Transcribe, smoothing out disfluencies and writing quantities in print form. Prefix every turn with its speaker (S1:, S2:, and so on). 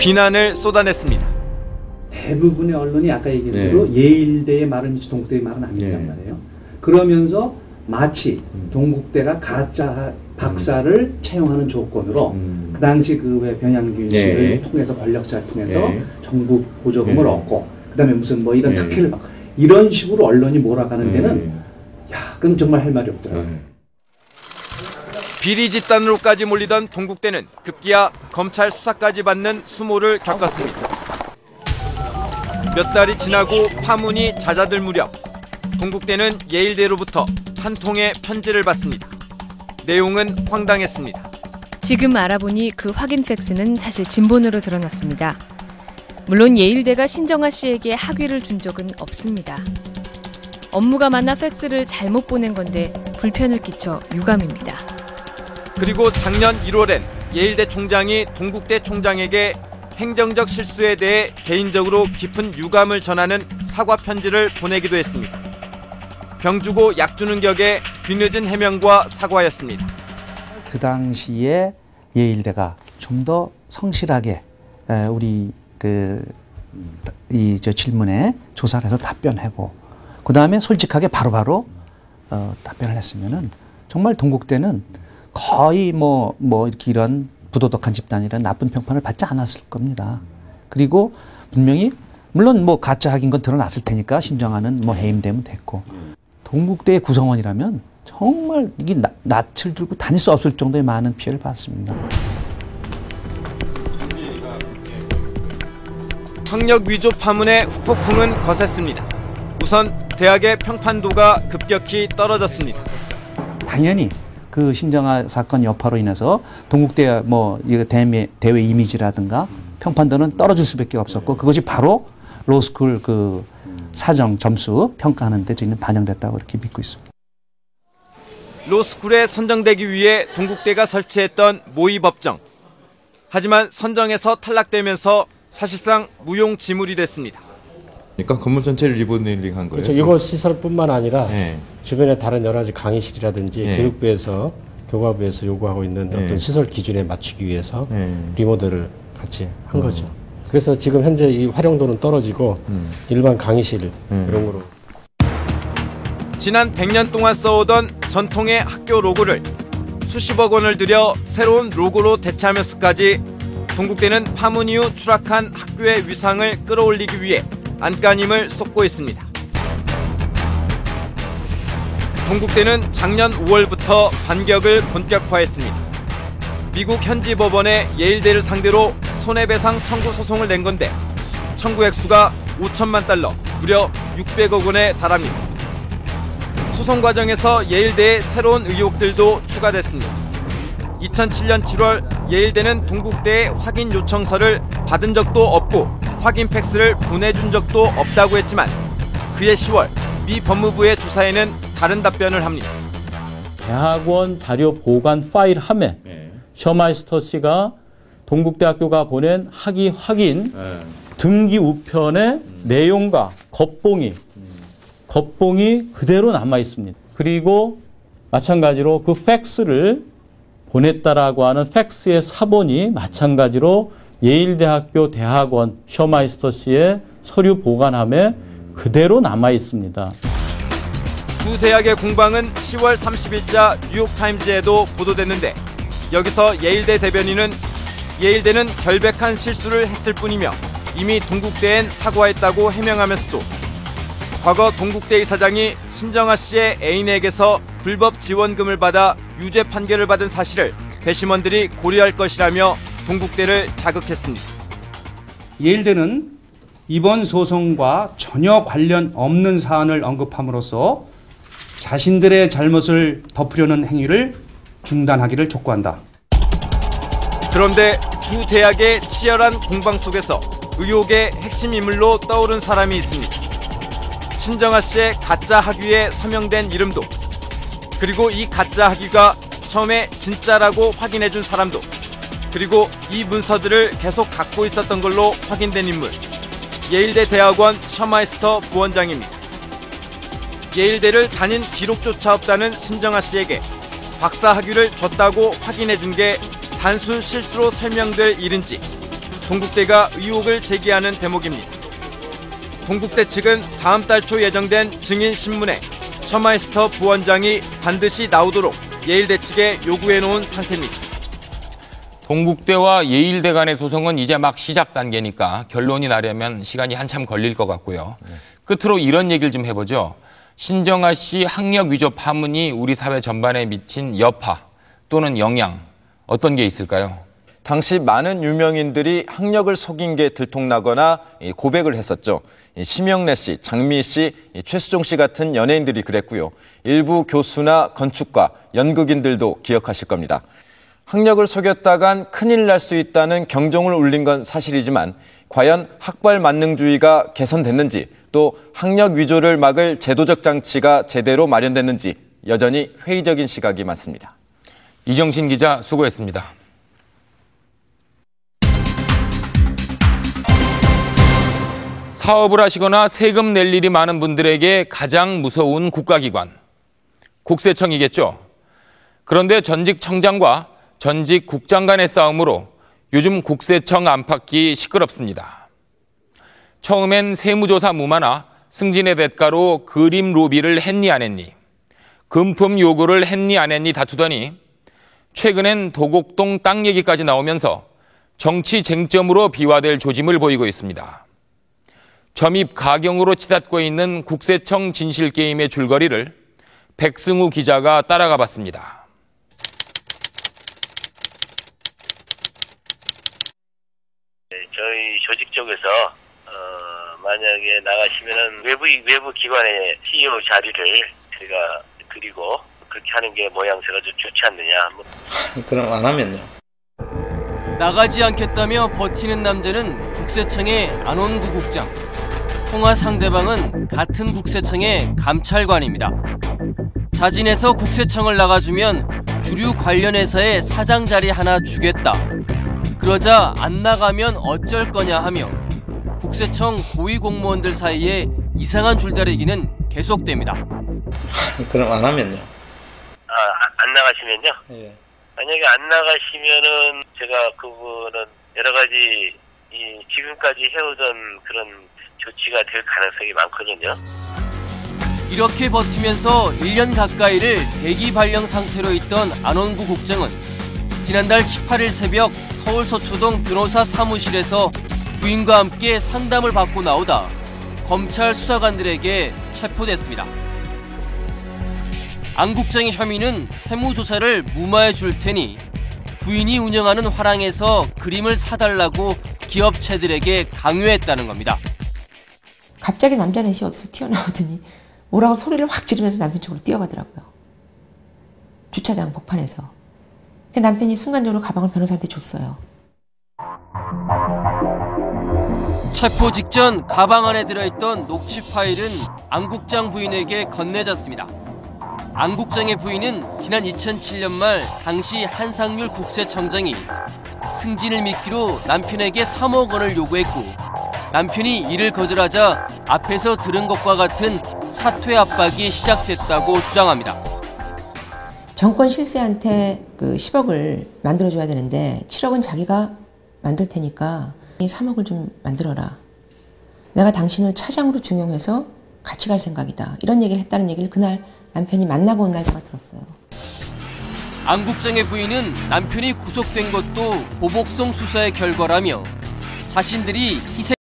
S1: 비난을 쏟아냈습니다.
S2: 대부분의 언론이 아까 얘기한 대로 예일대의 말을 미치 동국대의 말은 아니란 말이에요. 그러면서 마치 동국대가 가짜 박사를 채용하는 조건으로 그 당시 그 왜 변양균 씨를 통해서 권력자를 통해서 정부 보조금을 얻고 그다음에 무슨 뭐 이런 특혜를 받고 이런 식으로 언론이 몰아가는 데는 야, 그럼 정말 할 말이 없더라고요.
S1: 비리 집단으로까지 몰리던 동국대는 급기야 검찰 수사까지 받는 수모를 겪었습니다. 몇 달이 지나고 파문이 잦아들 무렵 동국대는 예일대로부터 한 통의 편지를 받습니다. 내용은 황당했습니다.
S3: 지금 알아보니 그 확인 팩스는 사실 진본으로 드러났습니다. 물론 예일대가 신정아 씨에게 학위를 준 적은 없습니다. 업무가 많아 팩스를 잘못 보낸 건데 불편을 끼쳐 유감입니다.
S1: 그리고 작년 1월엔 예일대 총장이 동국대 총장에게 행정적 실수에 대해 개인적으로 깊은 유감을 전하는 사과 편지를 보내기도 했습니다. 병 주고 약 주는 격의 뒤늦은 해명과 사과였습니다.
S2: 그 당시에 예일대가 좀 더 성실하게 우리 저 질문에 조사를 해서 답변하고 그 다음에 솔직하게 바로바로 답변을 했으면은 정말 동국대는 거의 뭐 이렇게 이런 부도덕한 집단이라는 나쁜 평판을 받지 않았을 겁니다. 그리고 분명히 물론 뭐 가짜 학인 건 드러났을 테니까 신정아는 뭐 해임되면 됐고 동국대의 구성원이라면 정말 이게 낯을 들고 다닐 수 없을 정도의 많은 피해를 봤습니다.
S1: 학력 위조 파문의 후폭풍은 거셌습니다. 우선 대학의 평판도가 급격히 떨어졌습니다.
S2: 당연히 그 신정아 사건 여파로 인해서 동국대 뭐 대외 이미지라든가 평판도는 떨어질 수밖에 없었고 그것이 바로 로스쿨 그 사정 점수 평가하는 데 저희는 반영됐다고 이렇게 믿고 있습니다.
S1: 로스쿨에 선정되기 위해 동국대가 설치했던 모의법정. 하지만 선정에서 탈락되면서 사실상 무용지물이 됐습니다.
S4: 그러니까 건물 전체를 리모델링 한 거예요?
S5: 그렇죠. 이곳 시설뿐만 아니라 주변에 다른 여러 가지 강의실이라든지 교육부에서 교과부에서 요구하고 있는 어떤 시설 기준에 맞추기 위해서 리모델을 같이 한 거죠. 그래서 지금 현재 이 활용도는 떨어지고 일반 강의실 이런 거로.
S1: 지난 100년 동안 써오던 전통의 학교 로고를 수십억 원을 들여 새로운 로고로 대체하면서까지 동국대는 파문 이후 추락한 학교의 위상을 끌어올리기 위해 안간힘을 쏟고 있습니다. 동국대는 작년 5월부터 반격을 본격화했습니다. 미국 현지 법원에 예일대를 상대로 손해배상 청구 소송을 낸 건데 청구 액수가 5천만 달러, 무려 600억 원에 달합니다. 소송 과정에서 예일대의 새로운 의혹들도 추가됐습니다. 2007년 7월 예일대는 동국대의 확인 요청서를 받은 적도 없고 확인 팩스를 보내준 적도 없다고 했지만 그해 10월 미 법무부의 조사에는 다른 답변을 합니다.
S6: 대학원 자료 보관 파일 함에 셔마이스터 씨가 동국대학교가 보낸 학위 확인 등기 우편의 내용과 겉봉이 그대로 남아 있습니다. 그리고 마찬가지로 그 팩스를 보냈다라고 하는 팩스의 사본이 마찬가지로 예일대학교 대학원 셔마이스터 씨의 서류 보관함에 그대로 남아 있습니다.
S1: 두 대학의 공방은 10월 30일자 뉴욕타임즈에도 보도됐는데 여기서 예일대 대변인은 예일대는 결백한 실수를 했을 뿐이며 이미 동국대엔 사과했다고 해명하면서도 과거 동국대 이사장이 신정아 씨의 애인에게서 불법 지원금을 받아 유죄 판결을 받은 사실을 배심원들이 고려할 것이라며 동국대를 자극했습니다.
S7: 예일대는 이번 소송과 전혀 관련 없는 사안을 언급함으로써 자신들의 잘못을 덮으려는 행위를 중단하기를 촉구한다.
S1: 그런데 두 대학의 치열한 공방 속에서 의혹의 핵심 인물로 떠오른 사람이 있습니다. 신정아 씨의 가짜 학위에 서명된 이름도, 그리고 이 가짜 학위가 처음에 진짜라고 확인해준 사람도, 그리고 이 문서들을 계속 갖고 있었던 걸로 확인된 인물, 예일대 대학원 셔마이스터 부원장입니다. 예일대를 다닌 기록조차 없다는 신정아 씨에게 박사 학위를 줬다고 확인해준 게 단순 실수로 설명될 일인지 동국대가 의혹을 제기하는 대목입니다. 동국대 측은 다음 달 초 예정된 증인 신문에 셔마이스터 부원장이 반드시 나오도록 예일대 측에 요구해놓은 상태입니다.
S8: 동국대와 예일대 간의 소송은 이제 막 시작 단계니까 결론이 나려면 시간이 한참 걸릴 것 같고요. 끝으로 이런 얘기를 좀 해보죠. 신정아 씨 학력 위조 파문이 우리 사회 전반에 미친 여파 또는 영향 어떤 게 있을까요?
S1: 당시 많은 유명인들이 학력을 속인 게 들통나거나 고백을 했었죠. 심영래 씨, 장미 씨, 최수종 씨 같은 연예인들이 그랬고요. 일부 교수나 건축가, 연극인들도 기억하실 겁니다. 학력을 속였다간 큰일 날 수 있다는 경종을 울린 건 사실이지만 과연 학벌 만능주의가 개선됐는지 또 학력 위조를 막을 제도적 장치가 제대로 마련됐는지 여전히 회의적인 시각이 많습니다.
S8: 이정신 기자 수고했습니다. 사업을 하시거나 세금 낼 일이 많은 분들에게 가장 무서운 국가기관, 국세청이겠죠. 그런데 전직 청장과 전직 국장 간의 싸움으로 요즘 국세청 안팎이 시끄럽습니다. 처음엔 세무조사 무마나 승진의 대가로 그림 로비를 했니 안 했니, 금품 요구를 했니 안 했니 다투더니 최근엔 도곡동 땅 얘기까지 나오면서 정치 쟁점으로 비화될 조짐을 보이고 있습니다. 점입 가경으로 치닫고 있는 국세청 진실게임의 줄거리를 백승우 기자가 따라가 봤습니다.
S9: 저희 조직 쪽에서 만약에 나가시면은 외부 기관의 CEO 자리를 제가 드리고 그렇게 하는 게 모양새가 좀 좋지 않느냐.
S10: 그럼 안 하면요?
S11: 나가지 않겠다며 버티는 남자는 국세청의 안원구 국장. 통화 상대방은 같은 국세청의 감찰관입니다. 자진해서 국세청을 나가주면 주류 관련 회사의 사장 자리 하나 주겠다. 그러자 안 나가면 어쩔 거냐 하며 국세청 고위 공무원들 사이에 이상한 줄다리기는 계속됩니다.
S10: 그럼 안 하면요?
S9: 안 나가시면요?
S10: 예.
S9: 만약에 안 나가시면은 제가 그분은 여러 가지 지금까지 해오던 그런 조치가 될 가능성이 많거든요.
S11: 이렇게 버티면서 1년 가까이를 대기 발령 상태로 있던 안원구 국장은 지난달 18일 새벽 서울 서초동 변호사 사무실에서 부인과 함께 상담을 받고 나오다 검찰 수사관들에게 체포됐습니다. 안 국장의 혐의는 세무조사를 무마해 줄 테니 부인이 운영하는 화랑에서 그림을 사달라고 기업체들에게 강요했다는 겁니다.
S12: 갑자기 남자 넷이 어디서 튀어나오더니 뭐라고 소리를 확 지르면서 남편 쪽으로 뛰어가더라고요. 주차장 복판에서. 남편이 순간적으로 가방을 변호사한테 줬어요.
S11: 체포 직전 가방 안에 들어있던 녹취 파일은 안 국장 부인에게 건네졌습니다. 안 국장의 부인은 지난 2007년 말 당시 한상률 국세청장이 승진을 미끼로 남편에게 3억 원을 요구했고 남편이 이를 거절하자 앞에서 들은 것과 같은 사퇴 압박이 시작됐다고 주장합니다.
S12: 정권 실세한테 그 10억을 만들어줘야 되는데 7억은 자기가 만들 테니까 이 3억을 좀 만들어라. 내가 당신을 차장으로 중용해서 같이 갈 생각이다. 이런 얘기를 했다는 얘기를 그날 남편이 만나고 온 날 제가 들었어요.
S11: 안 국장의 부인은 남편이 구속된 것도 보복성 수사의 결과라며 자신들이 희생